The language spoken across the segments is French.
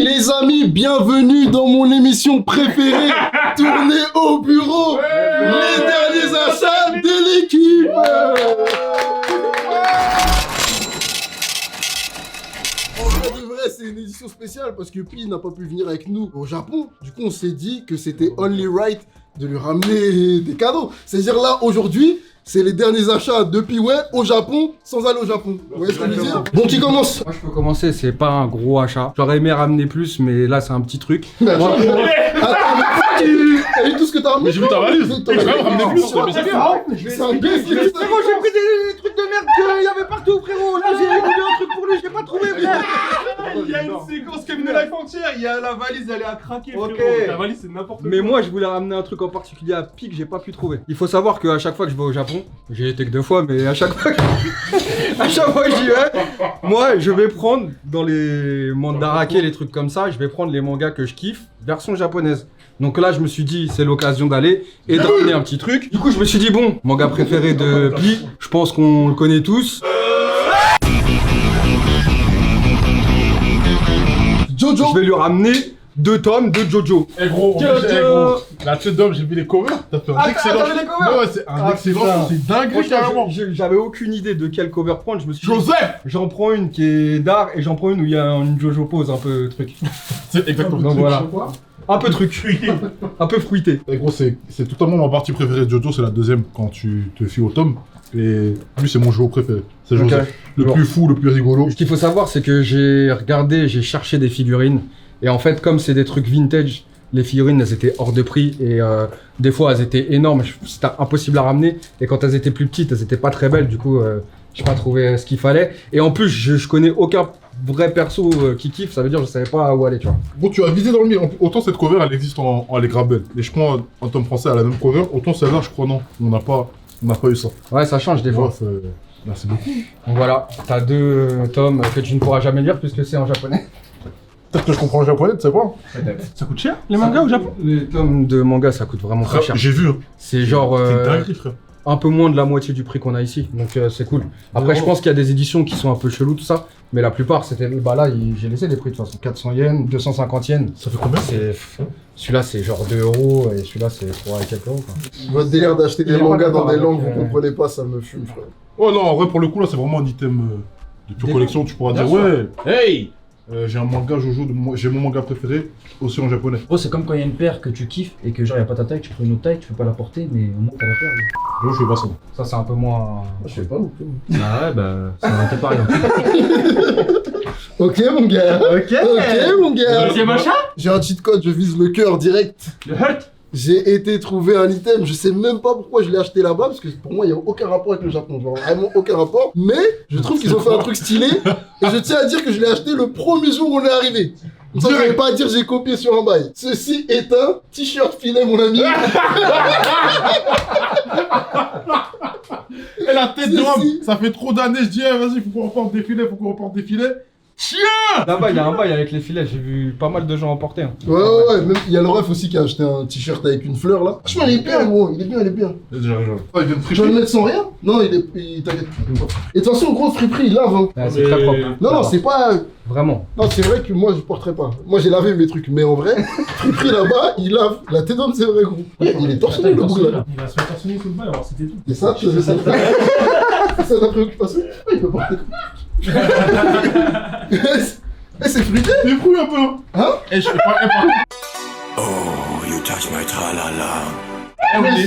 les amis, bienvenue dans mon émission préférée, tournée au bureau, les derniers achats de l'équipe. En vrai de vrai, c'est une édition spéciale parce que Pi n'a pas pu venir avec nous au Japon. Du coup, on s'est dit que c'était only right de lui ramener des cadeaux. C'est-à-dire là, aujourd'hui, c'est les derniers achats de Piway au Japon sans aller au Japon. Vous voyez ce que je veux dire? Bon, qui commence? Moi je peux commencer, c'est pas un gros achat. J'aurais aimé ramener plus, mais là c'est un petit truc. Attends, t'as vu tout ce que t'as ramené? Mais j'ai vu ta valise. T'as quand même ramené plus. C'est un best. Frérot, j'ai pris des trucs de merde qu'il y avait partout, frérot. Là j'ai voulu un truc pour lui, je l'ai pas trouvé, frère. Il y a une séquence Kevin de Life entière. Il y a la valise, elle est à craquer. Ok. La valise, c'est n'importe quoi. Mais moi je voulais ramener un truc en particulier à Pi que j'ai pas pu trouver. Il faut savoir qu'à chaque fois que je vais au Japon, j'ai été que 2 fois, mais à chaque fois que j'y vais, moi je vais prendre dans les mandarake, les trucs comme ça, je vais prendre les mangas que je kiffe, version japonaise. Donc là je me suis dit c'est l'occasion d'aller et de ramener un petit truc. Du coup je me suis dit bon, manga préféré de Pi, je pense qu'on le connaît tous. Jojo. Je vais lui ramener 2 tomes de Jojo. Eh gros, la tête d'homme, j'ai vu les covers. T'as fait un excellent. t'as vu les covers? Ouais, c'est un excellent. C'est dingue, carrément. J'avais aucune idée de quel cover prendre, je me suis dit, Joseph! j'en prends une qui est d'art et j'en prends une où il y a une Jojo pose un peu truc. C'est exactement Donc voilà. Un peu truc. Un peu fruité. Et gros, c'est totalement ma partie préférée de Jojo, c'est la deuxième quand tu te fies au tome. Et lui, c'est mon Jojo préféré. C'est Joseph. Okay. Le plus fou, le plus rigolo. Ce qu'il faut savoir, c'est que j'ai regardé, j'ai cherché des figurines. Et en fait, comme c'est des trucs vintage, les figurines, elles étaient hors de prix. Et des fois, elles étaient énormes. C'était impossible à ramener. Et quand elles étaient plus petites, elles étaient pas très belles. Du coup, j'ai pas trouvé ce qu'il fallait. Et en plus, je connais aucun vrai perso qui kiffe. Ça veut dire que je savais pas où aller, tu vois. Bon, tu as visé dans le mire. Autant cette cover, elle existe en Allegrabel. Et je crois en tome français, elle a la même cover. Autant celle-là, je crois non. On n'a pas eu ça. Ouais, ça change des fois. Merci beaucoup. Donc voilà, t'as 2 tomes que tu ne pourras jamais lire puisque c'est en japonais. Peut-être que je comprends le japonais, tu sais pas. Ça coûte cher les mangas au Japon? Les tomes de manga, ça coûte vraiment très cher. J'ai vu. C'est genre C'est dingue, frère. un peu moins de la moitié du prix qu'on a ici, donc c'est cool. Après, je pense qu'il y a des éditions qui sont un peu cheloues, tout ça, mais la plupart, c'était. Bah là, j'ai laissé les prix de toute façon. 400 yens, 250 yens. Ça fait combien? Celui-là, c'est genre 2 euros, et celui-là, c'est 3 et quelques euros, quoi. Votre délire d'acheter des mangas dans des langues, vous comprenez pas, ça me fume, frère. Oh non, en vrai, pour le coup, là, c'est vraiment un item de pure collection. Tu pourras dire, ouais, hey, j'ai un manga Jojo, j'ai mon manga préféré, aussi en japonais. Gros, c'est comme quand il y a une paire que tu kiffes et que genre y a pas ta taille, tu prends une autre taille, tu peux pas la porter, mais au moins t'as la paire. Moi, je fais pas ça. Ça, c'est un peu moins. Je sais pas non plus. Ah ouais, bah, ça aurait été pareil. Ok, mon gars. Ok, mon gars. Deuxième achat? J'ai un cheat code, je vise le cœur direct. Le hurt? J'ai été trouver un item, je sais même pas pourquoi je l'ai acheté là-bas, parce que pour moi, il n'y a aucun rapport avec le Japon, genre vraiment aucun rapport. Mais je trouve qu'ils ont fait un truc stylé, et je tiens à dire que je l'ai acheté le premier jour où on est arrivé. Comme ça, vous n'allez pas à dire j'ai copié sur un bail. Ceci est un t-shirt filet, mon ami. Et la tête de homme, ça fait trop d'années, je dis, eh, vas-y, faut qu'on reporte des filets, Chien! Là-bas, il y a un bail avec les filets, j'ai vu pas mal de gens en porter. Hein. Ouais, même il y a le ref aussi qui a acheté un t-shirt avec une fleur là. Franchement, il est bien, gros, il est bien. Il vient de Je dois le friper. mettre sans rien? Non, il t'inquiète. Et de toute façon, gros, friperie, il lave, hein. Ah, c'est très propre. Hein. Non, c'est pas. Vraiment. Non, c'est vrai que moi, je porterais pas. Moi, j'ai lavé mes trucs, mais en vrai, friperie là-bas, il lave. La tête d'homme, c'est vrai, gros. Il est torse nu, le bout là. Il va se faire torsionner sous le bail, alors c'était tout. Et ça, c'est ça la préoccupation. Il peut porter. Eh, c'est fruité. C'est fou un peu. Hein? Eh, je fais pas. Oh, you touch my tra-la-la. Je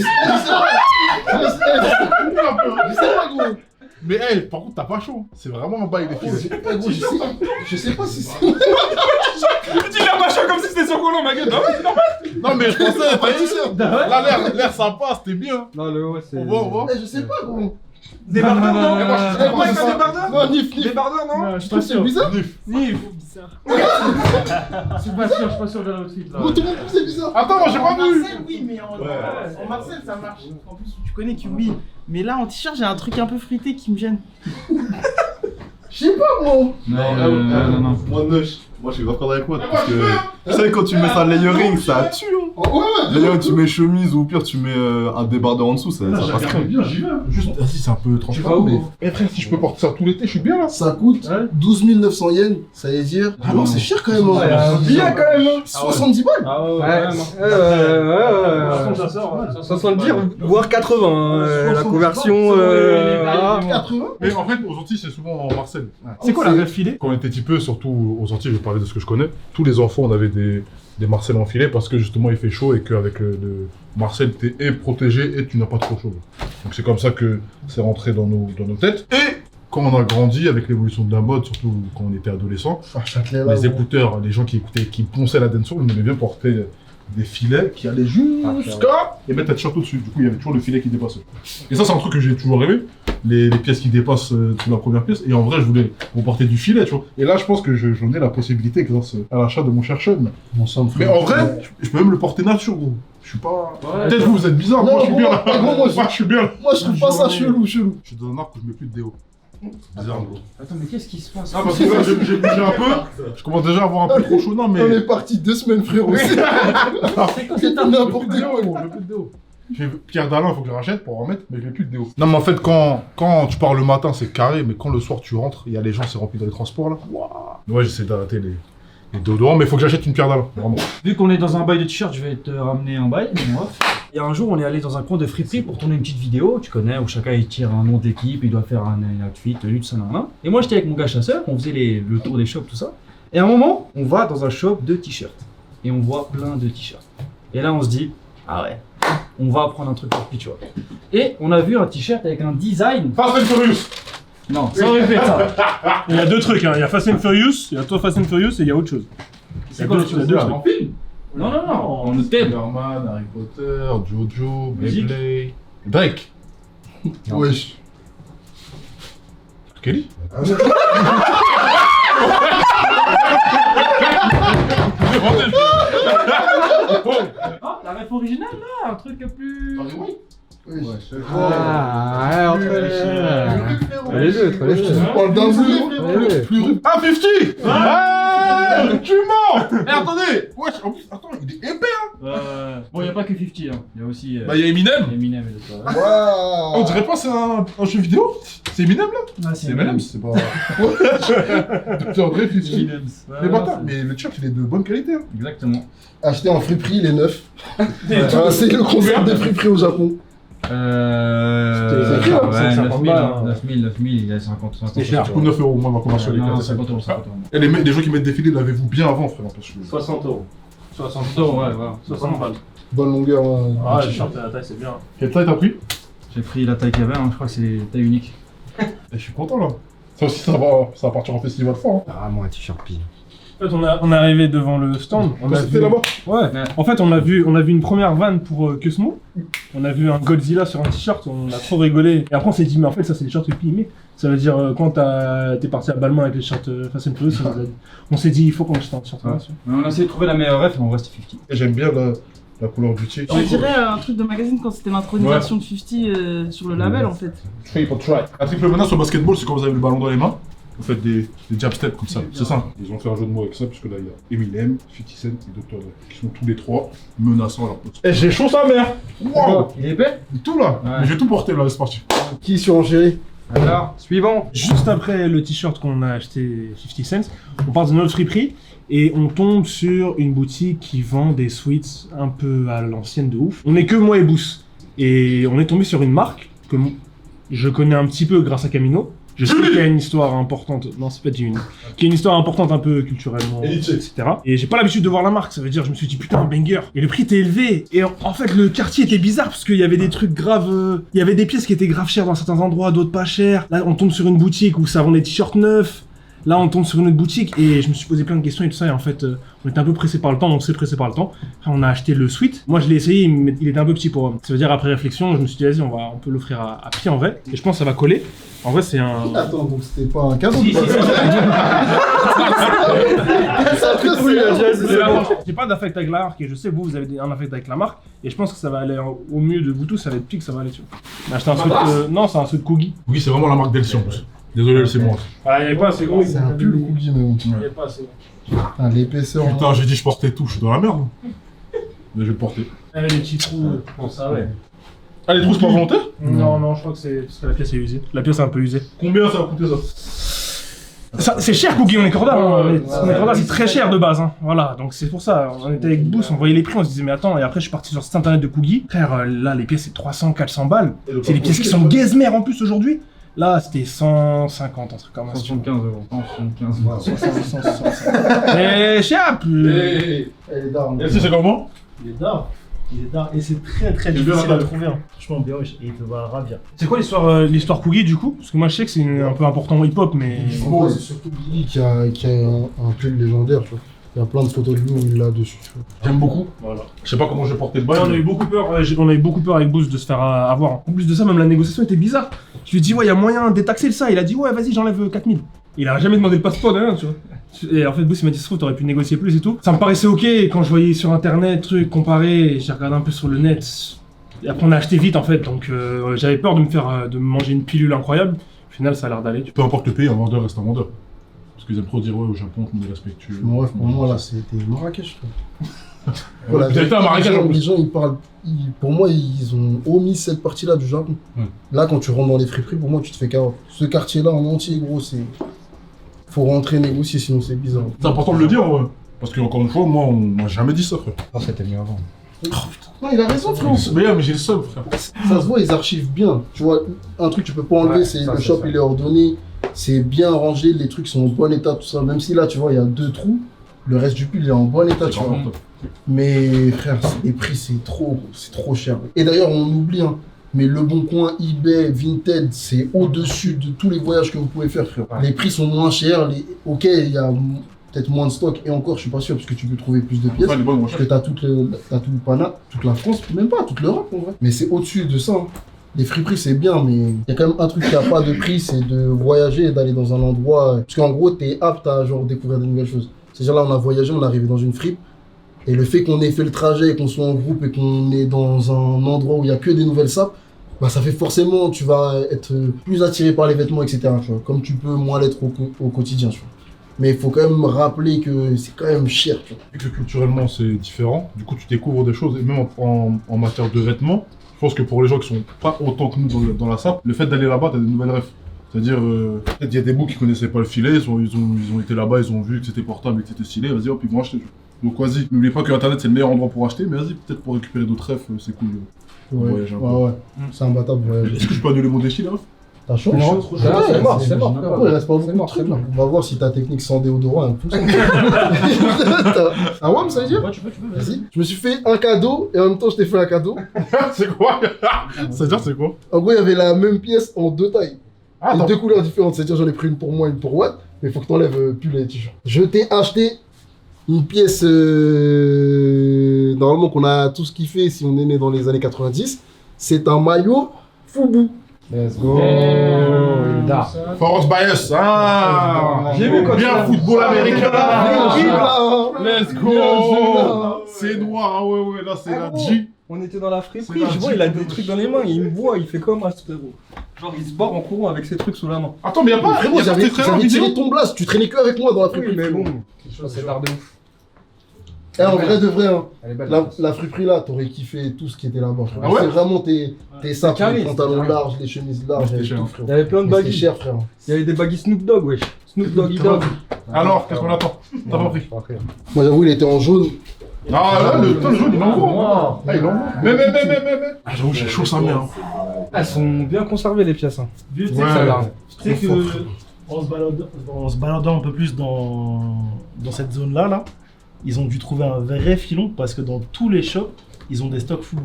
sais pas, gros. Mais hey, par contre, t'as pas chaud. C'est vraiment un bail des filets. Je sais pas si c'est. Tu l'as pas chaud comme si c'était son collant, ma gueule. Non, ouais, normal. Non, mais je pensais, t'as dit ça. Là, l'air sympa, c'était bien. Non, le haut, c'est. On va. Eh, je sais pas, gros. Débardeur, non? Non, Nif. Débardeur, non? Je trouve que c'est bizarre. Nif, bizarre. Je suis pas sûr de l'outfit là. Gros, tout le monde trouve que c'est bizarre. Attends, moi j'ai pas vu. Marcel, oui, mais en Marcel, ça marche. En plus, tu connais que oui. Mais là, en t-shirt, j'ai un truc un peu fruité qui me gêne. Je sais pas, gros. Non. Moi, Neuch, moi je suis d'accord avec moi parce que tu sais, quand tu mets ça layering, ça tue. Ouais, D'ailleurs, tu mets chemise ou au pire, tu mets un débardeur en dessous, ça passe crème. bien, j'y vais. Juste, vas-y, c'est un peu vas transparent, où, mais. gros Eh frère, si je peux porter ça tout l'été, je suis bien là. ça coûte 12 900 yens, ça veut dire. Ah non, c'est cher quand même. Ouais, Hein. bien quand même. 70 balles. Ah ouais, Ouais, 70 voire 80, la conversion. Voilà. 80. Mais en fait, aux Antilles, c'est souvent en Marseille. C'est quoi la rêve filée? Quand on était petit peu, surtout aux Antilles, je vais parler de ce que je connais, tous les enfants, on avait des Marcel enfilés parce que justement il fait chaud et qu'avec le Marcel, t'es et protégé et tu n'as pas trop chaud. Donc c'est comme ça que c'est rentré dans nos têtes. Et quand on a grandi avec l'évolution de la mode, surtout quand on était adolescent, Châtelet là. les écouteurs, les gens qui écoutaient, qui ponçaient la dancehall, on aimait bien porter des filets qui allaient jusqu'à et mettre ta t-shirt au-dessus. Du coup, il y avait toujours le filet qui dépassait. Et ça, c'est un truc que j'ai toujours rêvé. Les pièces qui dépassent sous la première pièce. Et en vrai, je voulais porter du filet, tu vois. Et là, je pense que j'en ai la possibilité grâce à l'achat de mon cher Sean. Mais en vrai, je peux même le porter nature, gros. Je suis pas... Peut-être vous êtes bizarre, Non, moi je suis bien là. moi, Moi je suis bien là. Moi, je trouve pas ça chelou. Je suis dans un arc où je mets plus de déo. Bizarre, gros. Attends, mais qu'est-ce qui se passe? Ah, parce que là, j'ai bougé un peu. Je commence déjà à avoir un peu trop chaud, non, mais... On est parti 2 semaines, frérot. C'est n'importe quoi. Je mets plus de déo. J'ai Pierre Dalin, faut que je rachète pour en mettre, mais je mets plus de déo. Non, mais en fait, quand tu pars le matin, c'est carré, mais quand le soir tu rentres, il y a les gens, c'est rempli dans les transports là. Waouh. Ouais, j'essaie d'arrêter les déodorants, mais faut que j'achète une Pierre Dalin, vraiment. Vu qu'on est dans un bail de t-shirt, je vais te ramener un bail, moi. Et un jour, on est allé dans un coin de friperie pour tourner une petite vidéo, tu connais, où chacun il tire un nom d'équipe, il doit faire un outfit, tenue, tout ça, nan. Et moi, j'étais avec mon gars chasseur, on faisait le tour des shops, tout ça. Et à un moment, on va dans un shop de t-shirts. Et on voit plein de t-shirts. Et là, on se dit, ah ouais, on va prendre un truc pour lui, tu vois. Et on a vu un t-shirt avec un design. Fast and Furious. Non, ça aurait fait ça. Il y a deux trucs, hein. Il y a Fast and Furious, il y a toi Fast and Furious et il y a autre chose. C'est quoi il y a deux trucs. en film? Non, on nous thème. Spider-Man, Harry Potter, Jojo, Musique. Beyblade, Drake. Wesh. Kelly. Ah, la ref originale là, un truc plus. Wesh. Ah, entre les deux, entre les deux. Tu parles d'un bleu. Plus Ah, 50. Ah, tu mens. Mais attendez. Wesh, en plus, attends, il est épais, hein. Bon, il n'y a pas que 50, hein. Il y a aussi. Bah, il y a Eminem. Eminem et tout ça. Waouh. On dirait pas c'est un jeu vidéo. C'est Eminem là. Ah, C'est Eminem, c'est pas... Dr. Dre, 50. Mais bâtard, mais le t-shirt il est de bonne qualité. Hein. Exactement. Acheté en friperie, il est neuf. C'est le concept des friperies au Japon. Ouais, C'est cher, 9000, balles, hein. 9000, il y a 50 C'est cher. Ou 9 euros, moi ma conversion elle est Non, 45. 50 euros, 50 euros. Et les gens qui mettent des filets, l'avez-vous bien avant, frère, parce que... 60 euros. 60 euros, ouais, voilà. 60 balles. Bonne longueur. Ah, le short et la taille, c'est bien. Quelle taille t'as pris? J'ai pris la taille qu'il y avait, hein. Je crois que c'est taille unique. Et je suis content là. Ça aussi ça va partir en festival fort. Hein. Ah, moi, un t-shirt pile. En fait, on est arrivé devant le stand. On a C'était vu... là-bas. Ouais. Ouais. En fait, on a vu une première vanne pour Cosmo. On a vu un Godzilla sur un t-shirt, on a trop rigolé. Et après, on s'est dit, mais en fait, ça, c'est des shirts PME. Ça veut dire, quand t'es parti à Balmain avec les shirts Fast and Furious, on s'est dit, il faut qu'on achète un t-shirt. Ouais. Mais on a essayé de trouver la meilleure ref, mais on reste 50. Et j'aime bien la couleur du t-shirt. On dirait un truc de magazine quand c'était l'intronisation de 50 sur le label en fait. La triple menace au basketball, c'est quand vous avez le ballon dans les mains. Vous faites des jab steps comme ça, c'est ça. Ils ont fait un jeu de mots avec ça, puisque là il y a Eminem, 50 Cent et Dr. Dre, qui sont tous les trois menaçants à leur pote. Et j'ai chaud sa mère. Waouh. Il est épais? Tout là. Ouais. Mais j'ai tout porté là, c'est parti. Qui surenchérit? Alors, suivant. Juste après le t-shirt qu'on a acheté 50 Cent, on part de notre friperie et on tombe sur une boutique qui vend des sweats un peu à l'ancienne de ouf. On est que moi et Boost. Et on est tombé sur une marque que je connais un petit peu grâce à Camino. Je sais qu'il y a une histoire importante, non c'est pas Jimmy, qu'il y a une histoire importante un peu culturellement, etc. Et j'ai pas l'habitude de voir la marque, ça veut dire je me suis dit putain un banger. Et le prix était élevé, et en fait le quartier était bizarre parce qu'il y avait des trucs graves, il y avait des pièces qui étaient grave chères dans certains endroits, d'autres pas chères. Là on tombe sur une boutique où ça vend des t-shirts neufs. Là, on tombe sur une autre boutique et je me suis posé plein de questions et tout ça. Et en fait, on était un peu pressé par le temps, on s'est pressé par le temps. Après, on a acheté le sweat. Moi, je l'ai essayé, mais il était un peu petit pour moi. Ça veut dire, après réflexion, je me suis dit, vas-y, on peut l'offrir à pied en vrai. Et je pense que ça va coller. En vrai, c'est un. Attends, donc c'était pas un cadeau. J'ai pas d'affect avec la marque et je sais que vous avez un affect avec la marque. Et je pense que ça va aller au mieux de vous tous, ça va être pique, ça va aller dessus. J'ai acheté un sweat. Non, c'est un sweat Coogie. Oui, c'est vraiment la marque d'Elsie en plus. Désolé, c'est moi. Ah, il est pas assez gros. C'est un pull Coogie, mais bon. Il est pas assez gros. L'épaisseur. Putain, j'ai dit je portais tout, je suis dans la merde. Mais je vais le porter. Les petits trous. Bon, ça, ouais. Ah, les trous, c'est pas volontaire? Non, je crois que c'est parce que la pièce est usée. La pièce est un peu usée. Combien ça a coûté ça? C'est cher, Cookie, on est corda. On est corda, c'est très cher de base. Hein. Voilà, donc c'est pour ça. On était avec Boost, on voyait les prix, on se disait, mais attends, et après je suis parti sur le site internet de Cookie. Frère, là, les pièces c'est 300, 400 balles. C'est des pièces qui sont gazmères en plus aujourd'hui. Là, c'était 150, un truc comme ça. 75 €. 75 Mais cher, Elle est d'armes. Et c'est comment? Il est d'art. Il est d'art. Et c'est très très C'est difficile bien, à trouver. Hein. Franchement, Béroche, et il te va ravir. C'est quoi l'histoire Cookie du coup? Parce que moi je sais que c'est un peu important en hip-hop, mais. Moi, c'est surtout Billy qui a un pull légendaire, tu vois. Il y a plein de photos de lui où il l'a dessus, tu vois. J'aime beaucoup. Voilà. Je sais pas comment je vais porter le bail. On a eu beaucoup peur, on a eu beaucoup peur avec Boost de se faire avoir. En plus de ça, même la négociation était bizarre. Je lui ai dit, ouais, il y a moyen de détaxer ça. Il a dit, ouais, vas-y, j'enlève 4000. Il a jamais demandé le passeport, rien, tu vois. Et en fait, Boost il m'a dit, Sro, t'aurais pu négocier plus et tout. Ça me paraissait ok, et quand je voyais sur internet, truc, comparé, j'ai regardé un peu sur le net. Et après, on a acheté vite en fait, donc j'avais peur de me manger une pilule incroyable. Au final, ça a l'air d'aller. Peu importe le pays, un vendeur reste un vendeur. Parce qu'ils aiment trop dire, ouais, au Japon, on est respectueux. Bon, bref, pour moi, là, c'était Marrakech, je trouve. Voilà, Peut-être pas Marrakech en plus. Les gens, ils parlent. Pour moi, ils ont omis cette partie-là du Japon. Là, quand tu rentres dans les friperies, pour moi, tu te fais carotte. Ce quartier-là en entier, gros, c'est. Faut rentrer négocier, sinon c'est bizarre. C'est important de le dire, ouais. Parce qu'encore une fois, moi, on m'a jamais dit ça, frère. Ah, c'était mieux avant. Non, il a raison, frère. Mais j'ai le seum, frère. Ça se voit, ils archivent bien. Tu vois, un truc que tu peux pas enlever, Ouais, c'est ça, le c'est shop, ça. il est ordonné. C'est bien rangé, les trucs sont en bon état, tout ça. Même si là, tu vois, il y a 2 trous, le reste du pull, il est en bon état, tu vois. Vraiment top. Mais frère, les prix, c'est trop cher. Et d'ailleurs, on oublie, hein, mais Le Bon Coin, eBay, Vinted, c'est au-dessus de tous les voyages que vous pouvez faire, frère. Ouais. Les prix sont moins chers. Ok, il y a peut-être moins de stock, et encore, je suis pas sûr, parce que tu peux trouver plus de pièces. Ouais, les bonnes Parce que t'as tout le Pana, toute la France, même pas, toute l'Europe, en vrai. Mais c'est au-dessus de ça. Hein. Les friperies, c'est bien, mais il y a quand même un truc qui a pas de prix, c'est de voyager et d'aller dans un endroit. Parce qu'en gros, t'es apte à genre découvrir de nouvelles choses. C'est-à-dire là, on a voyagé, on est arrivé dans une fripe. Et le fait qu'on ait fait le trajet, qu'on soit en groupe et qu'on est dans un endroit où il n'y a que des nouvelles sapes, bah ça fait forcément, tu vas être plus attiré par les vêtements, etc. Tu vois, comme tu peux moins l'être au quotidien. Tu vois. Mais il faut quand même rappeler que c'est quand même cher. Tu vois. Vu que culturellement c'est différent, du coup tu découvres des choses, et même en matière de vêtements, je pense que pour les gens qui sont pas autant que nous dans la sape, le fait d'aller là-bas, t'as des nouvelles refs. C'est-à-dire, peut-être il y a des bouts qui connaissaient pas le filet, ils ont été là-bas, ils ont vu que c'était portable et que c'était stylé, vas-y hop, ils vont acheter. Donc vas-y, n'oubliez pas que Internet c'est le meilleur endroit pour acheter, mais vas-y, peut-être pour récupérer d'autres refs, c'est cool. Voyager un peu. Ouais. C'est imbattable de voyager. Est-ce que je peux annuler mon défi là? T'as chaud? Non, c'est mort, c'est mort. Il reste pas beaucoup de trucs là. On va voir si ta technique sans déodorant elle fonctionne. Ah ouais, ça veut dire? Ouais, tu peux, Vas-y. Je me suis fait un cadeau et en même temps je t'ai fait un cadeau. C'est quoi? C'est-à-dire c'est quoi? En gros, il y avait la même pièce en 2 tailles. Ah, Et attends. 2 couleurs différentes. C'est-à-dire j'en ai pris une pour moi, une pour Watt. Mais il faut que t'enlèves plus les t-shirts. Je t'ai acheté une pièce normalement qu'on a tous kiffé si on est né dans les années 90. C'est un maillot Fubu. Let's go. Dar. Force Bias, ah! J'ai vu quand bien tu l'as- football américain! Ah, Let's Bien joué, go! là. C'est noir, ah ouais, là c'est la gros. G. On était dans la C'est friperie, la je vois, Jeep, il a des wesh. trucs dans les mains, il me voit, il fait comme un frérot. Genre, il se barre en courant avec ses trucs sous la main. Attends, mais y'a pas, Frérot, y'a pas tes frères en j'avais tiré vidéo? ton blast. Tu traînais que avec moi dans la Oui, friperie. mais bon, c'est tard de ouf. Eh, en vrai de vrai, hein. Elle est belle. La friperie là, t'aurais kiffé tout ce qui était là-bas. frère. Ah ouais C'est vraiment tes sapes, carré, les c'était pantalons carré. larges, les chemises larges, C'était et cher. tout, Il y frérot. avait plein de Mais c'était baggies. cher, frère. Il y avait des baggies Snoop Dogg, wesh. Snoop Doggy Dogg. Alors, qu'est-ce qu'on attend? T'as pas pris? Moi, j'avoue, il était en jaune. Ah, là, le jaune, il est en gros. Ah, il en Mais. Ah, j'avoue, j'ai chaud sa mère. Elles sont bien conservées, les pièces. Hein. Vu, tu Ouais. sais Ça a l'air. tu sais Trop que fort. en se baladant un peu plus dans cette zone-là, là, ils ont dû trouver un vrai filon parce que dans tous les shops, ils ont des stocks fous.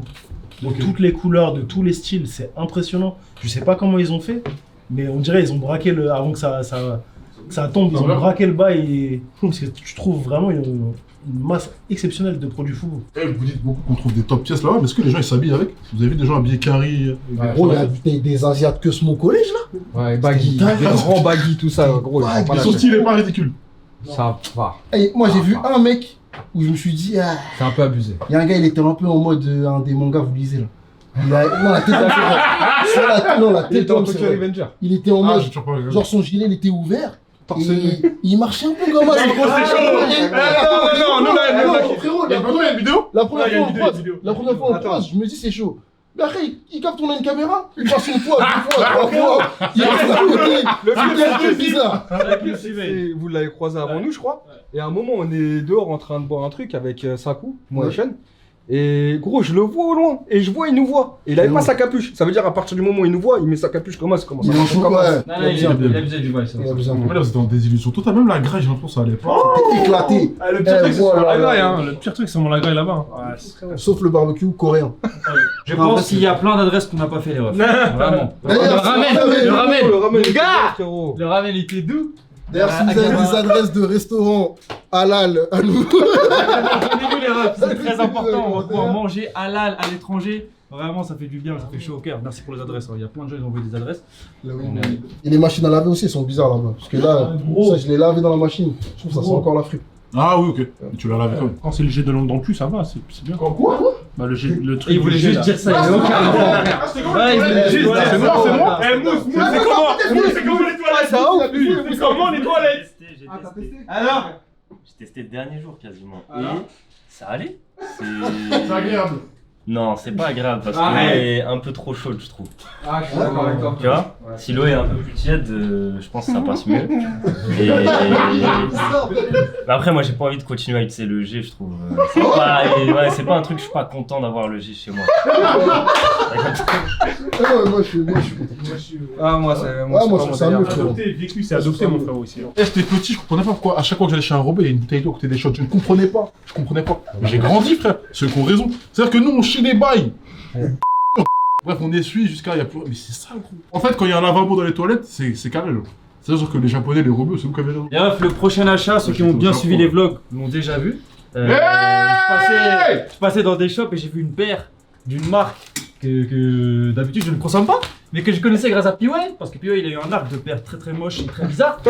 De Ok. toutes les couleurs, de tous les styles, c'est impressionnant. Je sais pas comment ils ont fait, mais on dirait ils ont braqué avant que ça tombe, ils Ah ont ouais. braqué le bas et parce que tu trouves vraiment une masse exceptionnelle de produits fous. Eh, vous dites beaucoup qu'on trouve des top pièces là-bas, mais est-ce que les gens ils s'habillent avec? Vous avez vu des gens habillés carré? Gros, il y a des Asiates que ce mon collège là. Ouais, baggy, C'était des dingue. grands baggy, tout ça, gros. ils sont pas Son là. style est pas ridicule. Ça va. Et moi, j'ai vu un mec où je me suis dit, ah, C'est un peu abusé. il y a un gars, il était un peu en mode un des mangas, vous lisez là. Il a, non, la tête d'homme, c'est vrai. Non, la Il tête était en d'homme, c'est Tokyo vrai. Revenger. Il était en Ah, mode, j'ai toujours pas regardé. genre son gilet, il était ouvert. Torse Et nu. il marchait un peu comme ça. Non, non, non, Frérot, Il y a une vidéo? La première Ouais, il y a fois, une on vidéo, croise. une vidéo. La première fois, on Attends. croise. Je me dis, c'est chaud. Mais après, il capte, on a une caméra. Il passe une fois, 2 fois, 3 fois. Il reste à côté. Le Il y a un truc bizarre. Et vous l'avez croisé avant nous, je crois. Et à un moment, on est dehors en train de boire un truc avec Sakou, moi et Ouais. Sean. Et gros, je le vois au loin. Et je vois, il nous voit. Et il avait C'est pas bon. sa capuche. Ça veut dire, à partir du moment où il nous voit, il met sa capuche comme ça. Ça commence à Il en marcher fout, comme ouais. ça. Non, non, il a abusé du bail, ça. Il a besoin Ouais, là, vous êtes dans des illusions. Toi, t'as même la graille, j'ai l'impression que ça allait pas. T'es éclaté. Ah, le pire truc, c'est voilà, mon lagraille, là. hein. Le pire truc, c'est mon lagraille là-bas. Ouais, c'est très bon. Sauf le barbecue coréen. Je pense qu'il y a plein d'adresses qu'on n'a pas fait les refs. Vraiment. D'ailleurs, Le ramen, Le gars frérot. Le ramen était doux. D'ailleurs, si vous avez des adresses de restaurants halal à nous. Donnez-nous les refs, c'est très Ouais, important. On va ouais. pouvoir manger halal à l'étranger. Vraiment, ça fait du bien, ça fait chaud au cœur. Merci pour les adresses. Il y a plein de gens qui ont envoyé des adresses. Et les machines à laver aussi, elles sont bizarres là-bas. Parce que là, ça, je l'ai lavé dans la machine. Je trouve que ça sent encore la frite. Ah oui, ok. Et tu l'as lavé quand même. Quand c'est le jet de l'ongle dans le cul, ça va, c'est bien. Quoi? Bah, le truc. Il voulait du jet, juste là. dire ça, il avait aucun rapport. Ouais, il voulait juste dire C'est ça. moi, c'est moi. Eh, Mousse, c'est comment c'est comment les toilettes Ça va ou plus? C'est comment les toilettes J'ai testé. Alors J'ai testé le dernier jour quasiment. Alors Et ça allait. C'est agréable. Non, c'est pas agréable parce que Arrête. l'eau est un peu trop chaude, je trouve. Ah, je suis d'accord avec toi. Tu vois? Si l'eau est un peu plus tiède, je pense que ça passe mieux. Et... Mais après, moi, j'ai pas envie de continuer à utiliser le G, je trouve. C'est pas... ouais, c'est pas un truc, je suis pas content d'avoir le G chez moi. Ouais, moi, je suis content. Ah, moi, c'est. Ouais, moi, je trouve ça mieux, frérot. Adopté, vécu, c'est adopté, mon frère aussi. Eh, j'étais petit, je comprenais pas pourquoi à chaque fois que j'allais chez un Robert, il y a une bouteille d'eau à côté des shots. Je ne comprenais pas. Je comprenais pas. Mais j'ai grandi, frère. Ceux qui ont raison. C'est-à-dire que nous, on chie des bails. Bref, on essuie jusqu'à. Il y a plus... Mais c'est ça, gros. En fait, quand il y a un lavabo dans les toilettes, c'est carré, là. C'est-à-dire que les Japonais, les robots, c'est vous qui avez raison. Les refs, le prochain achat, ceux qui ont bien suivi les vlogs l'ont déjà vu. Hey Je passais dans des shops et j'ai vu une paire d'une marque que d'habitude je ne consomme pas, mais que je connaissais grâce à Piway, parce que Piway il a eu un arc de paire très très moche et très bizarre.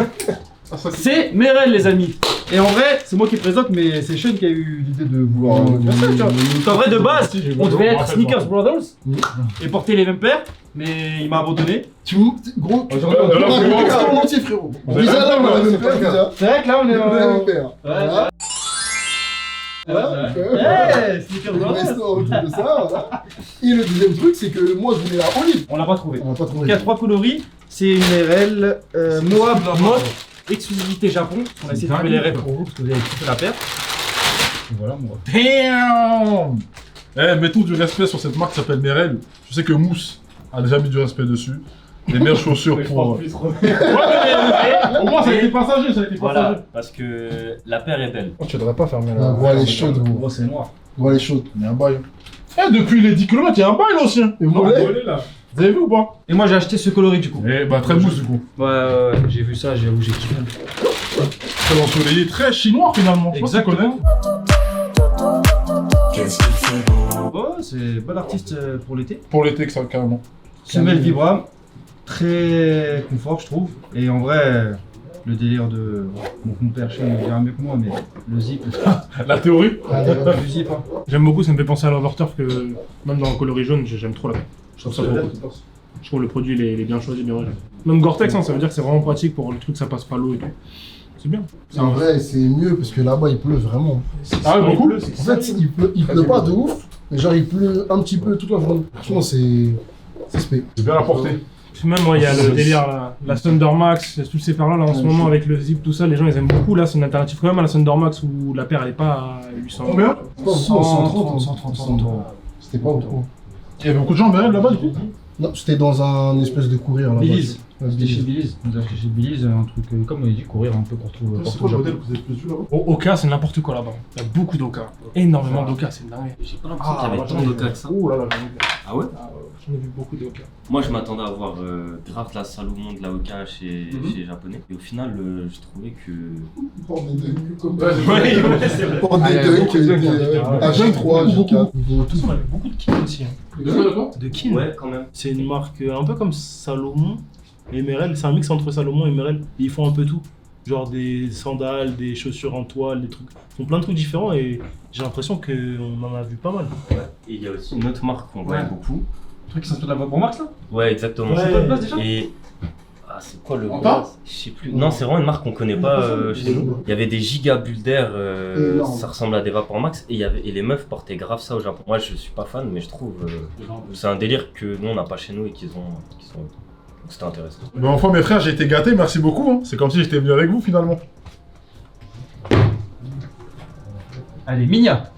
C'est Merrell, les amis. Et en vrai, c'est moi qui présente, mais c'est Sean qui a eu l'idée de vouloir faire ça, tu vois. Donc en vrai, de base, on devait être Sneakers Brothers et porter les mêmes paires, mais il m'a abandonné. Tu gros, tu là, regardes en entier, frérot. Déjà là, on a la même paire, déjà. C'est vrai que là on est On a la même paire. Ouais, Voilà. Sneakers Le Brothers. resto autour de ça, voilà. Et le deuxième truc, c'est que moi, je voulais la olive. On l'a pas trouvé. On n'a pas Donc trouvé. il y a 3 coloris, c'est une Merrell Moab Mode, exclusivité Japon. On a essayé de trouver les rêves pour vous parce que vous avez kiffé la paire. Et voilà mon rêve. Damn! Eh, mettons du respect sur cette marque qui s'appelle Merrell. Je sais que Mousse a déjà mis du respect dessus. Les meilleures chaussures pour. Ouais, mais au moins, ça a été passager, ça a été passager. Voilà, parce que la paire est belle. Oh, tu devrais pas fermer Ah, voilà, elle est chaude, gros. Gros, c'est noir. Voilà, elle est chaude. Il y a un bail. Eh, depuis les 10 km, il y a un bail là aussi. Hein. Et vous voulez Vous avez vu ou pas? Et moi j'ai acheté ce coloris du coup. Eh, bah, très Mousse du coup. Ouais, j'ai vu ça, j'avoue, j'ai kiffé. Très ensoleillé, très chinois finalement. Je sais pas si tu connais. Ouais, c'est bon artiste pour l'été. Pour l'été, que ça, carrément. Semelle Vibram, très confort je trouve. Et en vrai, le délire de. Donc mon père chez il dira mieux que moi, mais le zip. La théorie? Le zip, hein. J'aime beaucoup, ça me fait penser à l'Overturf que même dans le coloris jaune, j'aime trop la paire. Je trouve ça trop cool. Je trouve le produit il est bien choisi, bien réalisé. Même Gore-Tex, hein, ça veut dire que c'est vraiment pratique pour le truc, ça passe pas l'eau et tout. C'est bien. En vrai, c'est mieux parce que là-bas, il pleut vraiment. Ah ouais, beaucoup? En fait, il pleut pas de ouf, mais genre, il pleut un petit peu toute la journée. Franchement, c'est spé. C'est bien apporté. Puis même, moi, il y a le délire, la Thunder Max, toutes ces paires-là, là, en ce moment, avec le zip, tout ça, les gens, ils aiment beaucoup. Là, c'est une alternative quand même à la Thunder Max où la paire, elle est pas à 800 euros. Combien? C'est pas beaucoup, 130. C'était pas beaucoup. Il y avait beaucoup de gens Merrell là-bas du coup? Non, c'était dans un espèce de courir là-bas. Belize. Ouais, C'était chez Belize. Belize. On a acheté chez Belize un truc, comme on a dit, courir un peu pour tout. C'est quoi le modèle que vous avez plus vu là-bas? Oka, c'est n'importe quoi là-bas. Il y a beaucoup d'Oka. Énormément d'Oka, c'est dingue. J'ai pas l'impression qu'il y avait tant d'Oka que ça. Oh là là, Ah ouais? J'en ai vu beaucoup d'Oka. Moi, je m'attendais à voir grave la Salomon de la Oka chez les Japonais. Et au final, je trouvais que. Pour des dunks, comme Ouais, c'est vrai. Pour des Ah, il y a dunks, beaucoup de dunks, hein. à 23, Beaucoup. J4, niveau tout. Il y avait beaucoup de kin aussi. De kin. Ouais, quand même. C'est une marque un peu comme Salomon et Merrell. C'est un mix entre Salomon et Merrell. Et ils font un peu tout. Genre des sandales, des chaussures en toile, des trucs. Ils font plein de trucs différents et j'ai l'impression qu'on en a vu pas mal. Ouais. Et il y a aussi une autre marque qu'on voit Ouais. beaucoup. Le truc qui s'inspire de la voix pour Max là. Ouais, exactement. Ouais. C'est pas de place déjà. Et Ah, c'est quoi le Anta gros? Je sais plus. Non, c'est vraiment une marque qu'on connaît pas chez nous. Il y avait des giga bulles d'air, ça ressemble à des Vapor Max, et les meufs portaient grave ça au Japon. Moi, je suis pas fan, mais je trouve c'est un délire que nous on n'a pas chez nous et qu'ils ont. Donc c'était intéressant. Mais enfin, mes frères, j'ai été gâté, merci beaucoup. Hein. C'est comme si j'étais venu avec vous finalement. Allez, Minia.